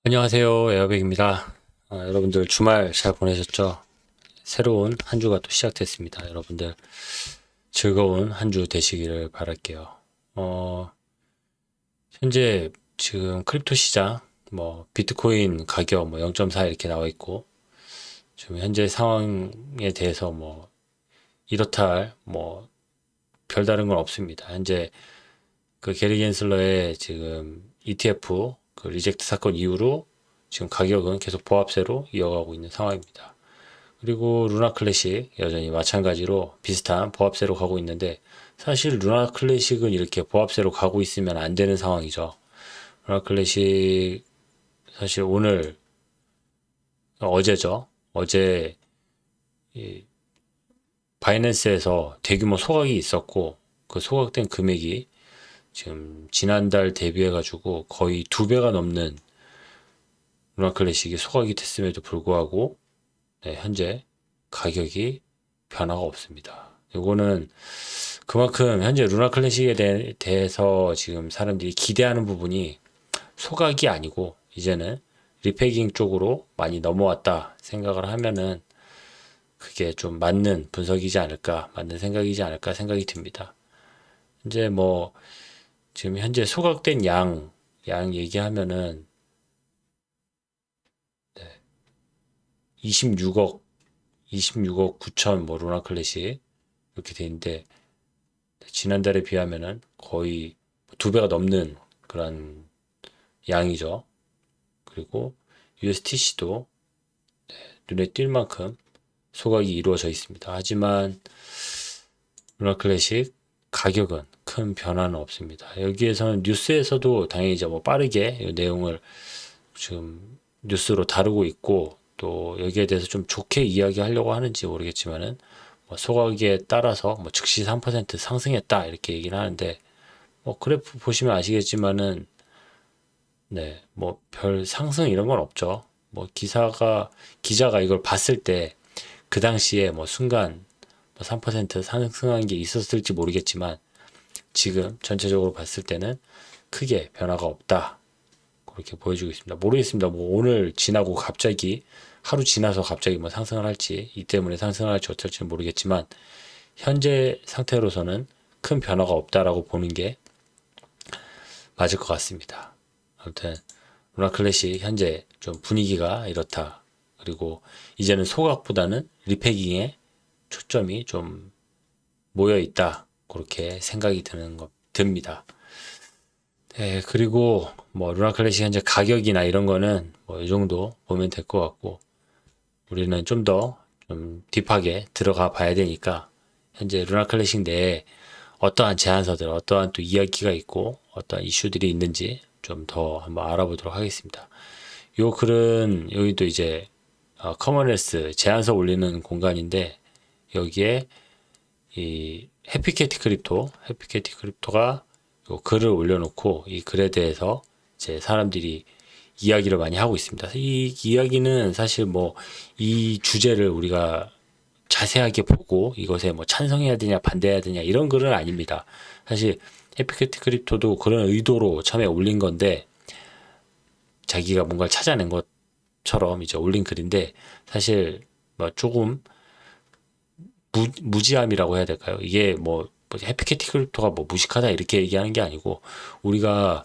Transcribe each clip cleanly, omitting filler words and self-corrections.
안녕하세요. 에어백입니다. 여러분들 주말 잘 보내셨죠? 새로운 한 주가 또 시작됐습니다. 여러분들 즐거운 한 주 되시기를 바랄게요. 어, 현재 지금 크립토 시장, 비트코인 가격 0.4 이렇게 나와 있고, 지금 현재 상황에 대해서 이렇다 할 별다른 건 없습니다. 현재 그 게리 겐슬러의 지금 ETF 그 리젝트 사건 이후로 지금 가격은 계속 보합세로 이어가고 있는 상황입니다. 그리고 루나 클래식 여전히 마찬가지로 비슷한 보합세로 가고 있는데, 사실 루나 클래식은 이렇게 보합세로 가고 있으면 안 되는 상황이죠. 루나 클래식 사실 오늘 어제죠. 어제 이 바이낸스에서 대규모 소각이 있었고, 그 소각된 금액이 지금 지난달 대비해가지고 거의 2배가 넘는 루나 클래식이 소각이 됐음에도 불구하고 현재 가격이 변화가 없습니다. 이거는 그만큼 현재 루나 클래식에 대해서 지금 사람들이 기대하는 부분이 소각이 아니고 이제는 리패깅 쪽으로 많이 넘어왔다 생각을 하면은 그게 좀 맞는 분석이지 않을까, 맞는 생각이지 않을까 생각이 듭니다. 이제 지금 현재 소각된 양 얘기하면은 26억, 26억 9천 루나 클래식 이렇게 돼 있는데, 지난달에 비하면은 거의 2배가 넘는 그런 양이죠. 그리고 USTC도 눈에 띌 만큼 소각이 이루어져 있습니다. 하지만 루나 클래식 가격은 큰 변화는 없습니다. 여기에서는 뉴스에서도 당연히 이제 빠르게 이 내용을 지금 뉴스로 다루고 있고, 또 여기에 대해서 좀 좋게 이야기하려고 하는지 모르겠지만은 소각에 따라서 즉시 3% 상승했다 이렇게 얘기를 하는데, 그래프 보시면 아시겠지만은 별 상승 이런 건 없죠. 기자가 이걸 봤을 때 그 당시에 순간 3% 상승한 게 있었을지 모르겠지만, 지금 전체적으로 봤을 때는 크게 변화가 없다, 그렇게 보여주고 있습니다. 모르겠습니다. 오늘 지나고 갑자기 하루 지나서 갑자기 상승을 할지, 이 때문에 상승을 할지 어쩔지는 모르겠지만, 현재 상태로서는 큰 변화가 없다라고 보는 게 맞을 것 같습니다. 아무튼 루나 클래식 현재 좀 분위기가 이렇다. 그리고 이제는 소각보다는 리패깅에 초점이 좀 모여 있다, 그렇게 생각이 듭니다. 네, 그리고 루나 클래식 현재 가격이나 이런 거는 이 정도 보면 될 것 같고, 우리는 좀 더 좀 딥하게 들어가 봐야 되니까 현재 루나 클래식 내에 어떠한 제안서들, 어떠한 또 이야기가 있고 어떠한 이슈들이 있는지 좀 더 한번 알아보도록 하겠습니다. 요 글은 여기도 이제 커먼웰스 제안서 올리는 공간인데, 여기에 이 해피캐티 크립토가 요 글을 올려놓고, 이 글에 대해서 이제 사람들이 이야기를 많이 하고 있습니다. 이 이야기는 사실 이 주제를 우리가 자세하게 보고 이것에 찬성해야 되냐 반대해야 되냐 이런 글은 아닙니다. 사실 해피캐티 크립토도 그런 의도로 처음에 올린 건데, 자기가 뭔가를 찾아낸 것처럼 이제 올린 글인데, 사실 조금 무지함이라고 해야 될까요? 이게 해피캐티 크립토가 무식하다 이렇게 얘기하는 게 아니고, 우리가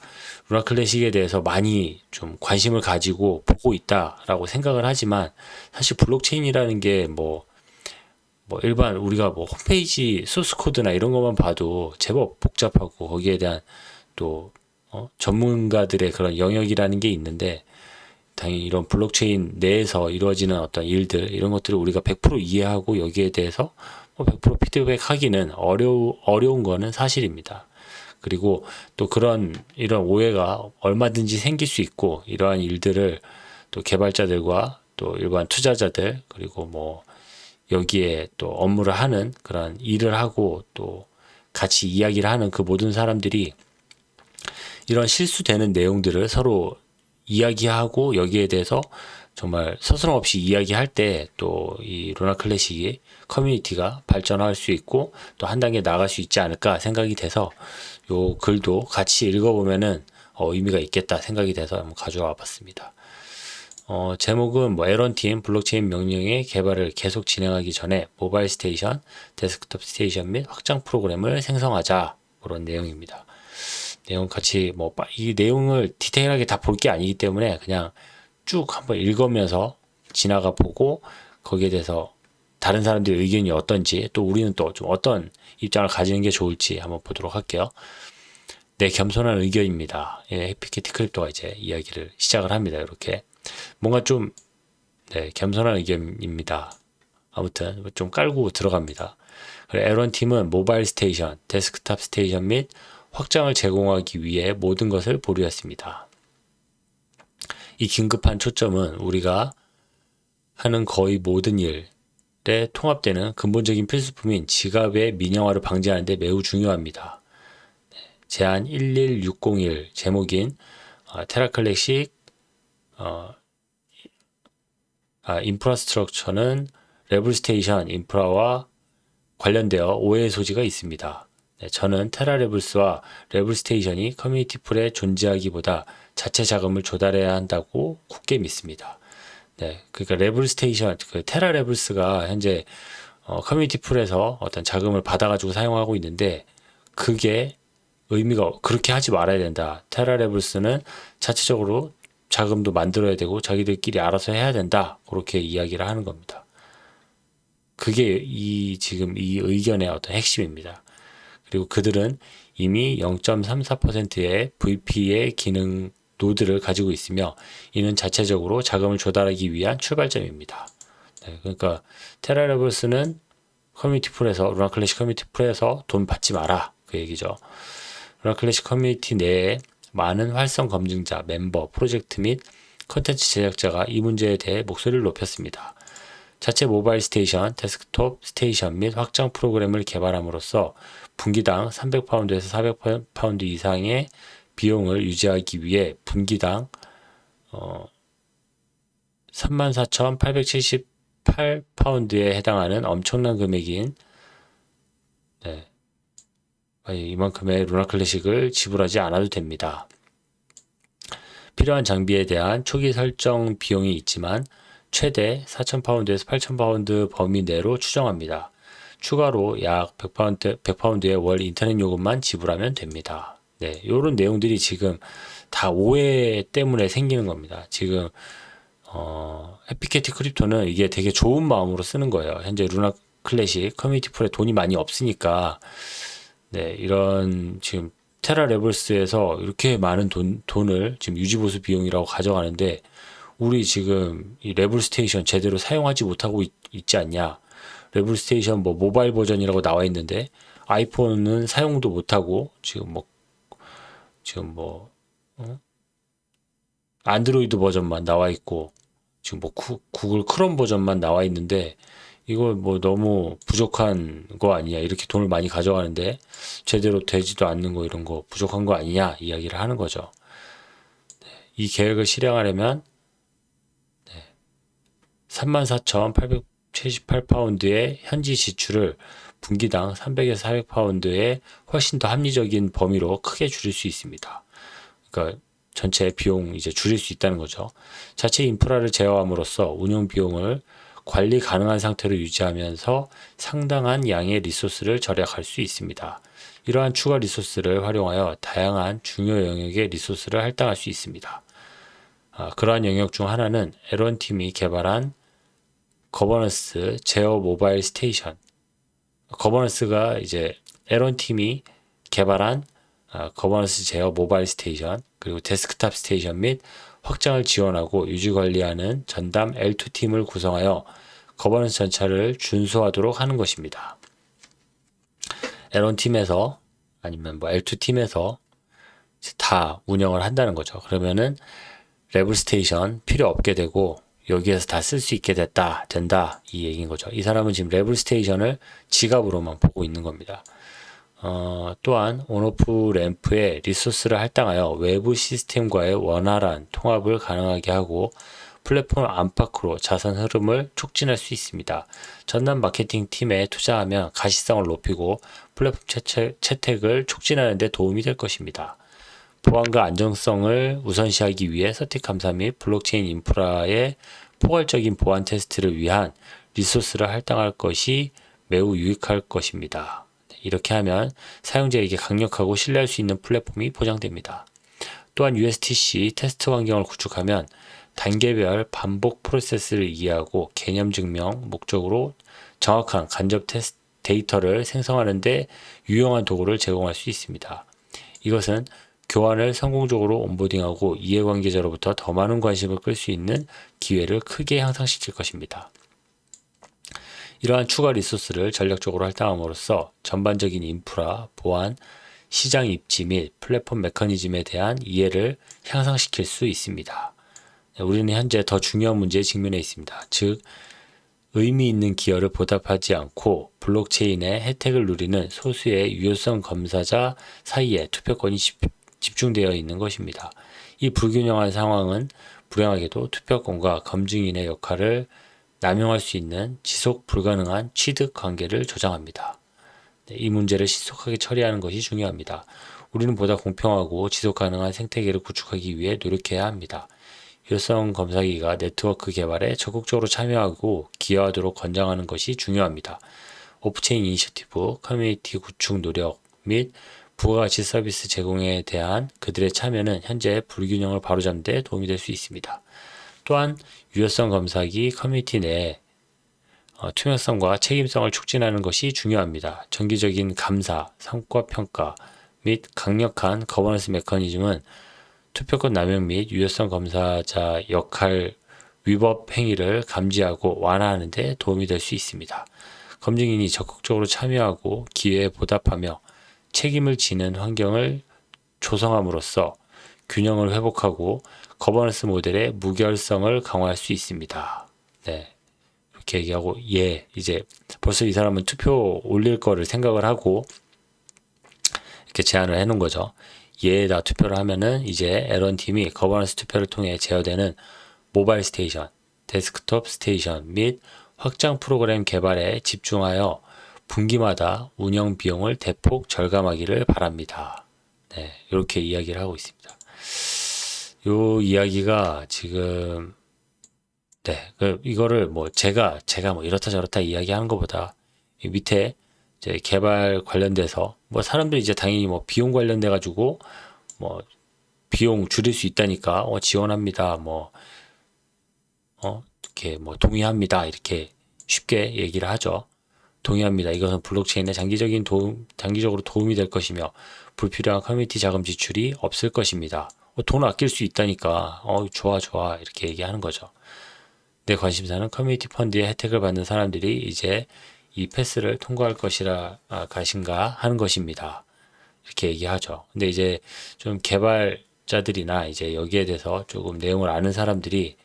루나 클래식에 대해서 많이 좀 관심을 가지고 보고 있다라고 생각을 하지만, 사실 블록체인이라는 게 일반 우리가 홈페이지 소스 코드나 이런 것만 봐도 제법 복잡하고, 거기에 대한 또 전문가들의 그런 영역이라는 게 있는데, 당연히 이런 블록체인 내에서 이루어지는 어떤 일들, 이런 것들을 우리가 100% 이해하고 여기에 대해서 100% 피드백하기는 어려운 거는 사실입니다. 그리고 또 이런 오해가 얼마든지 생길 수 있고, 이러한 일들을 또 개발자들과 또 일반 투자자들, 그리고 여기에 또 업무를 하는 그런 일을 하고 또 같이 이야기를 하는 그 모든 사람들이 이런 실수되는 내용들을 서로 이야기하고, 여기에 대해서 정말 서스럼없이 이야기할 때 또 이 루나 클래식이 커뮤니티가 발전할 수 있고 또 한 단계 나아갈 수 있지 않을까 생각이 돼서, 요 글도 같이 읽어보면은 의미가 있겠다 생각이 돼서 한번 가져와 봤습니다. 제목은 에런팀 블록체인 명령의 개발을 계속 진행하기 전에 모바일 스테이션, 데스크톱 스테이션 및 확장 프로그램을 생성하자, 그런 내용입니다. 내용 같이 이 내용을 디테일하게 다 볼 게 아니기 때문에 그냥 쭉 한번 읽으면서 지나가 보고 거기에 대해서 다른 사람들의 의견이 어떤지, 또 우리는 또 좀 어떤 입장을 가지는 게 좋을지 한번 보도록 할게요. 네, 겸손한 의견입니다. 예, 해피캐티 크립토가 이제 이야기를 시작을 합니다. 이렇게 뭔가 좀 겸손한 의견입니다. 아무튼 좀 깔고 들어갑니다. 에런 팀은 모바일 스테이션, 데스크탑 스테이션 및 확장을 제공하기 위해 모든 것을 보류했습니다. 이 긴급한 초점은 우리가 하는 거의 모든 일에 통합되는 근본적인 필수품인 지갑의 민영화를 방지하는 데 매우 중요합니다. 제안 11601 제목인 테라클래식 인프라스트럭처는 레블스테이션 인프라와 관련되어 오해의 소지가 있습니다. 저는 테라레블스와 레블스테이션이 커뮤니티 풀에 존재하기보다 자체 자금을 조달해야 한다고 굳게 믿습니다. 그러니까 레블스테이션, 테라레블스가 현재 커뮤니티 풀에서 어떤 자금을 받아가지고 사용하고 있는데 그게 의미가 그렇게 하지 말아야 된다. 테라레블스는 자체적으로 자금도 만들어야 되고 자기들끼리 알아서 해야 된다. 그렇게 이야기를 하는 겁니다. 그게 지금 이 의견의 어떤 핵심입니다. 그리고 그들은 이미 0.34%의 VP의 기능 노드를 가지고 있으며 이는 자체적으로 자금을 조달하기 위한 출발점입니다. 그러니까 테라레블스는 커뮤니티 풀에서 루나클래식 커뮤니티 풀에서 돈 받지 마라, 그 얘기죠. 루나클래식 커뮤니티 내에 많은 활성 검증자, 멤버, 프로젝트 및 컨텐츠 제작자가 이 문제에 대해 목소리를 높였습니다. 자체 모바일 스테이션, 데스크톱 스테이션 및 확장 프로그램을 개발함으로써 분기당 300파운드에서 400파운드 이상의 비용을 유지하기 위해 분기당 34,878파운드에 해당하는 엄청난 금액인 이만큼의 루나클래식을 지불하지 않아도 됩니다. 필요한 장비에 대한 초기 설정 비용이 있지만 최대 4,000파운드에서 8,000파운드 범위 내로 추정합니다. 추가로 약 100파운드의 월 인터넷 요금만 지불하면 됩니다. 이런 내용들이 지금 다 오해 때문에 생기는 겁니다. 지금 해피캐티 크립토는 이게 되게 좋은 마음으로 쓰는 거예요. 현재 루나클래식 커뮤니티 풀에 돈이 많이 없으니까 이런 지금 테라레블스에서 이렇게 많은 돈을 지금 유지보수 비용이라고 가져가는데 우리 지금 이 레블스테이션 제대로 사용하지 못하고 있지 않냐. 레블스테이션 모바일 버전이라고 나와 있는데 아이폰은 사용도 못하고 지금 안드로이드 버전만 나와 있고 지금 구글 크롬 버전만 나와 있는데 이거 너무 부족한 거 아니냐, 이렇게 돈을 많이 가져가는데 제대로 되지도 않는 거, 이런 거 부족한 거 아니냐 이야기를 하는 거죠. 이 계획을 실행하려면 34,878파운드의 현지 지출을 분기당 300에서 400파운드의 훨씬 더 합리적인 범위로 크게 줄일 수 있습니다. 그러니까 전체 비용 이제 줄일 수 있다는 거죠. 자체 인프라를 제어함으로써 운영 비용을 관리 가능한 상태로 유지하면서 상당한 양의 리소스를 절약할 수 있습니다. 이러한 추가 리소스를 활용하여 다양한 중요 영역의 리소스를 할당할 수 있습니다. 그러한 영역 중 하나는 에런 팀이 개발한 거버넌스 제어 모바일 스테이션. 거버넌스가 이제 에런 팀이 개발한 거버넌스 제어 모바일 스테이션, 그리고 데스크탑 스테이션 및 확장을 지원하고 유지 관리하는 전담 L2팀을 구성하여 거버넌스 절차를 준수하도록 하는 것입니다. L1팀에서 아니면 L2팀에서 다 운영을 한다는 거죠. 그러면은 레블스테이션 필요 없게 되고 여기에서 다 쓸 수 있게 된다 이 얘기인 거죠. 이 사람은 지금 레블스테이션을 지갑으로만 보고 있는 겁니다. 또한 온오프 램프에 리소스를 할당하여 외부 시스템과의 원활한 통합을 가능하게 하고 플랫폼 안팎으로 자산 흐름을 촉진할 수 있습니다. 전담 마케팅 팀에 투자하면 가시성을 높이고 플랫폼 채택을 촉진하는 데 도움이 될 것입니다. 보안과 안정성을 우선시하기 위해 서틱 감사 및 블록체인 인프라의 포괄적인 보안 테스트를 위한 리소스를 할당할 것이 매우 유익할 것입니다. 이렇게 하면 사용자에게 강력하고 신뢰할 수 있는 플랫폼이 보장됩니다. 또한 USTC 테스트 환경을 구축하면 단계별 반복 프로세스를 이해하고 개념 증명 목적으로 정확한 간접 테스트 데이터를 생성하는 데 유용한 도구를 제공할 수 있습니다. 이것은 교환을 성공적으로 온보딩하고 이해관계자로부터 더 많은 관심을 끌 수 있는 기회를 크게 향상시킬 것입니다. 이러한 추가 리소스를 전략적으로 할당함으로써 전반적인 인프라, 보안, 시장 입지 및 플랫폼 메커니즘에 대한 이해를 향상시킬 수 있습니다. 우리는 현재 더 중요한 문제에 직면해 있습니다. 즉, 의미 있는 기여를 보답하지 않고 블록체인의 혜택을 누리는 소수의 유효성 검사자 사이에 투표권이 집중되어 있는 것입니다. 이 불균형한 상황은 불행하게도 투표권과 검증인의 역할을 남용할 수 있는 지속 불가능한 취득 관계를 조장합니다. 이 문제를 신속하게 처리하는 것이 중요합니다. 우리는 보다 공평하고 지속 가능한 생태계를 구축하기 위해 노력해야 합니다. 유효성 검사기가 네트워크 개발에 적극적으로 참여하고 기여하도록 권장하는 것이 중요합니다. 오프체인 이니셔티브, 커뮤니티 구축 노력 및 부가가치 서비스 제공에 대한 그들의 참여는 현재 불균형을 바로잡는 데 도움이 될 수 있습니다. 또한 유효성 검사기 커뮤니티 내에 투명성과 책임성을 촉진하는 것이 중요합니다. 정기적인 감사, 성과 평가 및 강력한 거버넌스 메커니즘은 투표권 남용 및 유효성 검사자 역할 위법 행위를 감지하고 완화하는 데 도움이 될 수 있습니다. 검증인이 적극적으로 참여하고 기회에 보답하며 책임을 지는 환경을 조성함으로써 균형을 회복하고 거버넌스 모델의 무결성을 강화할 수 있습니다. 네. 이렇게 얘기하고, 이제 벌써 이 사람은 투표 올릴 거를 생각을 하고 이렇게 제안을 해놓은 거죠. 얘에다 투표를 하면은 이제 에런 팀이 거버넌스 투표를 통해 제어되는 모바일 스테이션, 데스크톱 스테이션 및 확장 프로그램 개발에 집중하여 분기마다 운영 비용을 대폭 절감하기를 바랍니다. 네, 이렇게 이야기를 하고 있습니다. 요 이야기가 지금 이거를 뭐 제가 뭐 이렇다 저렇다 이야기하는 것보다 이 밑에 이제 개발 관련돼서 뭐 사람들이 이제 당연히 뭐 비용 관련돼 가지고 뭐 비용 줄일 수 있다니까 지원합니다. 이렇게 뭐 동의합니다. 이렇게 쉽게 얘기를 하죠. 동의합니다. 이것은 블록체인에 장기적으로 도움이 될 것이며 불필요한 커뮤니티 자금 지출이 없을 것입니다. 돈 아낄 수 있다니까 좋아 이렇게 얘기하는 거죠. 내 관심사는 커뮤니티 펀드의 혜택을 받는 사람들이 이제 이 패스를 통과할 것인가 하는 것입니다. 이렇게 얘기하죠. 근데 이제 좀 개발자들이나 이제 여기에 대해서 조금 내용을 아는 사람들이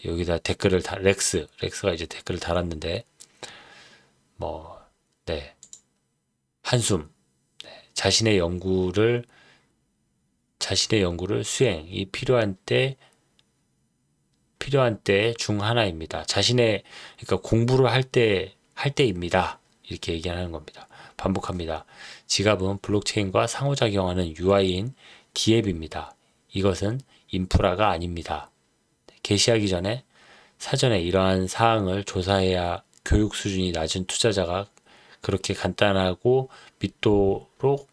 여기다 댓글을 렉스가 이제 댓글을 달았는데 한숨. 자신의 연구를 수행이 필요한 때 중 하나입니다. 그러니까 공부를 할 때입니다. 이렇게 얘기하는 겁니다. 반복합니다. 지갑은 블록체인과 상호작용하는 UI인 D앱입니다. 이것은 인프라가 아닙니다. 게시하기 전에 사전에 이러한 사항을 조사해야 교육 수준이 낮은 투자자가 그렇게 간단하고 믿도록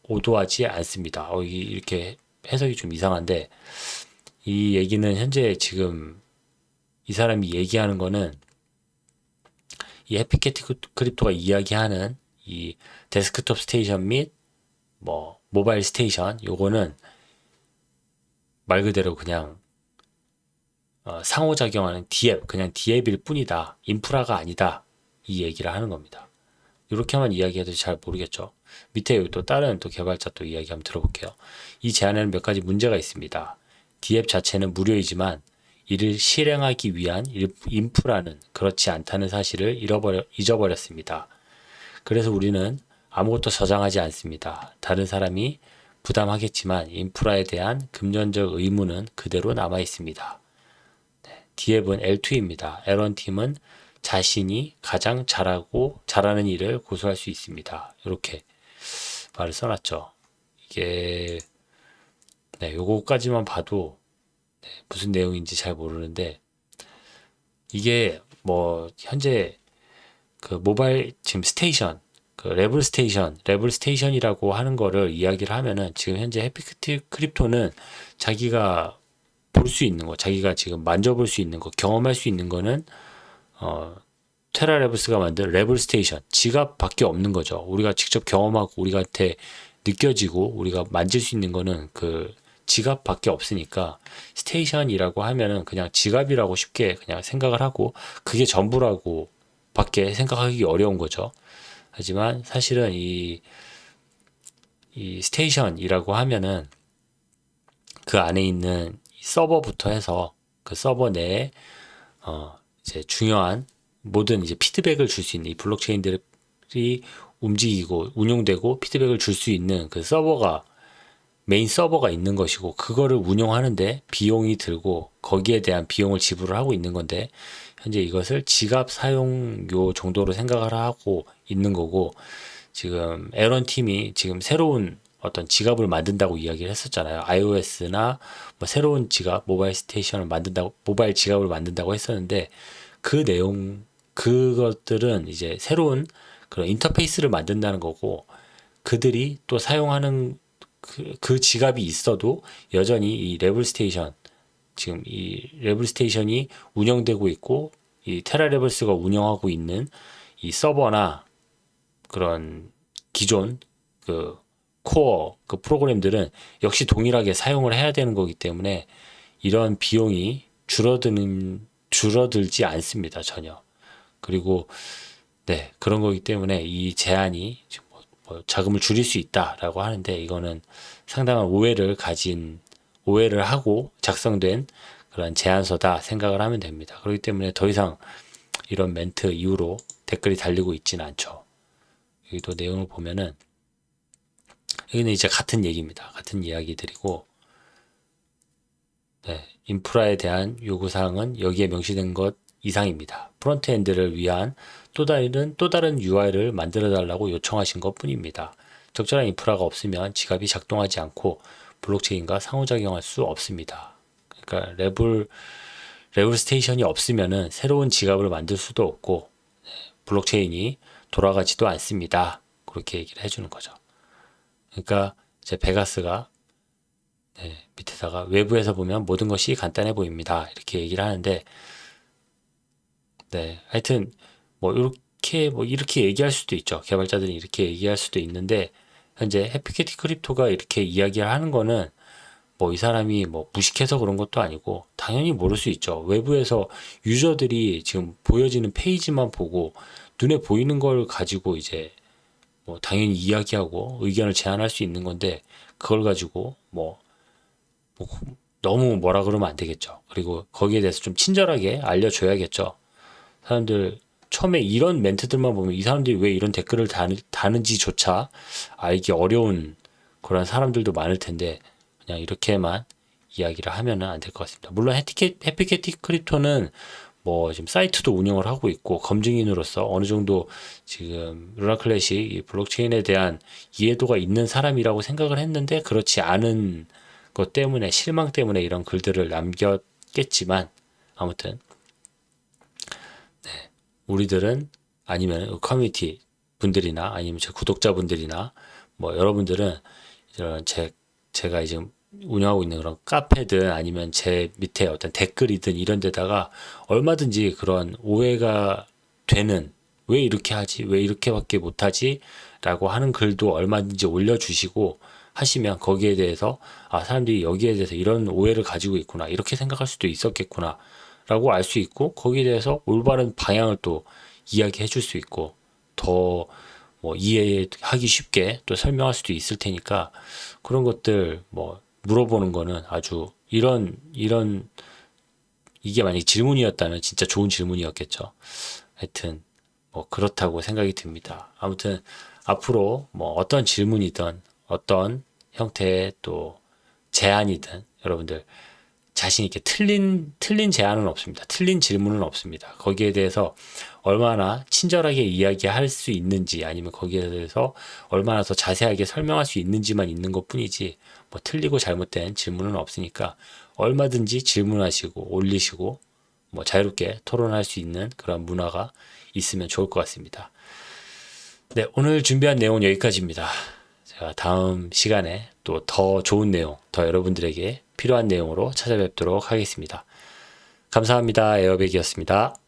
오도하지 않습니다. 이렇게 해석이 좀 이상한데 이 얘기는 현재 지금 이 사람이 얘기하는 거는 이 해피캐티 크립토가 이야기하는 이 데스크톱 스테이션 및 모바일 스테이션 요거는 말 그대로 그냥 상호작용하는 그냥 D앱일 뿐이다. 인프라가 아니다. 이 얘기를 하는 겁니다. 이렇게만 이야기해도 잘 모르겠죠. 밑에 또 다른 개발자 이야기 한번 들어볼게요. 이 제안에는 몇 가지 문제가 있습니다. D앱 자체는 무료이지만 이를 실행하기 위한 인프라는 그렇지 않다는 사실을 잊어버렸습니다. 그래서 우리는 아무것도 저장하지 않습니다. 다른 사람이 부담하겠지만 인프라에 대한 금전적 의무는 그대로 남아 있습니다. D앱은 L2입니다. 에런팀은 자신이 가장 잘하는 일을 고수할 수 있습니다. 이렇게 말을 써놨죠. 이게 네, 요거까지만 봐도 무슨 내용인지 잘 모르는데 이게 뭐 현재 그 모바일 지금 스테이션 그 레블 스테이션이라고 하는 거를 이야기를 하면은 지금 현재 크립토는 자기가 볼 수 있는 거, 자기가 지금 만져볼 수 있는 거, 경험할 수 있는 거는 어, 테라레블스가 만든 레블 스테이션 지갑밖에 없는 거죠. 우리가 직접 경험하고 우리한테 느껴지고 우리가 만질 수 있는 거는 그 지갑밖에 없으니까 스테이션이라고 하면은 그냥 지갑이라고 쉽게 그냥 생각을 하고 그게 전부라고 밖에 생각하기 어려운 거죠. 하지만 사실은 이 스테이션이라고 하면은 그 안에 있는 서버부터 해서 그 서버 내에 이제 중요한 모든 이제 피드백을 줄 수 있는 이 블록체인들이 움직이고 운용되고 피드백을 줄 수 있는 그 서버가 메인 서버가 있는 것이고 그거를 운영하는데 비용이 들고 거기에 대한 비용을 지불을 하고 있는 건데 현재 이것을 지갑 사용료 정도로 생각을 하고 있는 거고 지금 에런 팀이 지금 새로운 어떤 지갑을 만든다고 이야기를 했었잖아요. iOS나 뭐 새로운 지갑, 모바일 스테이션을 만든다고, 모바일 지갑을 만든다고 했었는데 그 내용, 그것들은 이제 새로운 그런 인터페이스를 만든다는 거고 그들이 또 사용하는 그 지갑이 있어도 여전히 이 레블 스테이션, 지금 이 레블 스테이션이 운영되고 있고 이 테라레블스가 운영하고 있는 이 서버나 그런 기존 그 코어 그 프로그램들은 역시 동일하게 사용을 해야 되는 거기 때문에 이런 비용이 줄어들지 않습니다 전혀. 그리고 네 그런 거기 때문에 이 제한이 뭐 자금을 줄일 수 있다라고 하는데 이거는 상당한 오해를 하고 작성된 그런 제안서다 생각을 하면 됩니다. 그렇기 때문에 더 이상 이런 멘트 이후로 댓글이 달리고 있지는 않죠. 여기도 내용을 보면은 여기는 이제 같은 얘기입니다. 같은 이야기들이고 네, 인프라에 대한 요구사항은 여기에 명시된 것 이상입니다. 프론트엔드를 위한 또 다른 UI를 만들어 달라고 요청하신 것 뿐입니다. 적절한 인프라가 없으면 지갑이 작동하지 않고 블록체인과 상호작용할 수 없습니다. 그러니까 레블 스테이션이 없으면은 새로운 지갑을 만들 수도 없고 블록체인이 돌아가지도 않습니다. 그렇게 얘기를 해주는 거죠. 그러니까 이제 베가스가 밑에다가 외부에서 보면 모든 것이 간단해 보입니다. 이렇게 얘기를 하는데 네, 하여튼 뭐 이렇게 얘기할 수도 있죠. 개발자들이 이렇게 얘기할 수도 있는데 현재 해피캐티 크립토가 이렇게 이야기를 하는 거는 뭐 이 사람이 뭐 무식해서 그런 것도 아니고 당연히 모를 수 있죠. 외부에서 유저들이 지금 보여지는 페이지만 보고 눈에 보이는 걸 가지고 이제 뭐 당연히 이야기하고 의견을 제안할 수 있는 건데 그걸 가지고 뭐 너무 뭐라 그러면 안 되겠죠. 그리고 거기에 대해서 좀 친절하게 알려줘야겠죠. 사람들 처음에 이런 멘트들만 보면 이 사람들이 왜 이런 댓글을 다는지조차 알기 어려운 그런 사람들도 많을 텐데 그냥 이렇게만 이야기를 하면은 안 될 것 같습니다. 물론 해피캐티 크립토는 뭐 지금 사이트도 운영을 하고 있고 검증인으로서 어느 정도 지금 루나클래식 이 블록체인에 대한 이해도가 있는 사람이라고 생각을 했는데 그렇지 않은 것 때문에 실망 때문에 이런 글들을 남겼겠지만 아무튼 우리들은 아니면 커뮤니티 분들이나 아니면 제 구독자분들이나 뭐 여러분들은 이런 제가 지금 운영하고 있는 그런 카페든 아니면 제 밑에 어떤 댓글이든 이런 데다가 얼마든지 그런 오해가 되는 왜 이렇게 하지? 왜 이렇게밖에 못하지? 라고 하는 글도 얼마든지 올려주시고 하시면 거기에 대해서 아, 사람들이 여기에 대해서 이런 오해를 가지고 있구나. 이렇게 생각할 수도 있었겠구나. 라고 알 수 있고 거기에 대해서 올바른 방향을 또 이야기해 줄 수 있고 더 뭐 이해하기 쉽게 또 설명할 수도 있을 테니까 그런 것들 뭐 물어보는 거는 아주 이런 이게 만약 질문이었다면 진짜 좋은 질문이었겠죠. 하여튼 뭐 그렇다고 생각이 듭니다. 아무튼 앞으로 뭐 어떤 질문이든 어떤 형태의 또 제안이든 여러분들 자신 있게 틀린 제안은 없습니다. 틀린 질문은 없습니다. 거기에 대해서 얼마나 친절하게 이야기할 수 있는지 아니면 거기에 대해서 얼마나 더 자세하게 설명할 수 있는지만 있는 것뿐이지 뭐 틀리고 잘못된 질문은 없으니까 얼마든지 질문하시고 올리시고 뭐 자유롭게 토론할 수 있는 그런 문화가 있으면 좋을 것 같습니다. 네, 오늘 준비한 내용은 여기까지입니다. 제가 다음 시간에 또 더 좋은 내용, 더 여러분들에게 필요한 내용으로 찾아뵙도록 하겠습니다. 감사합니다. 에어백이었습니다.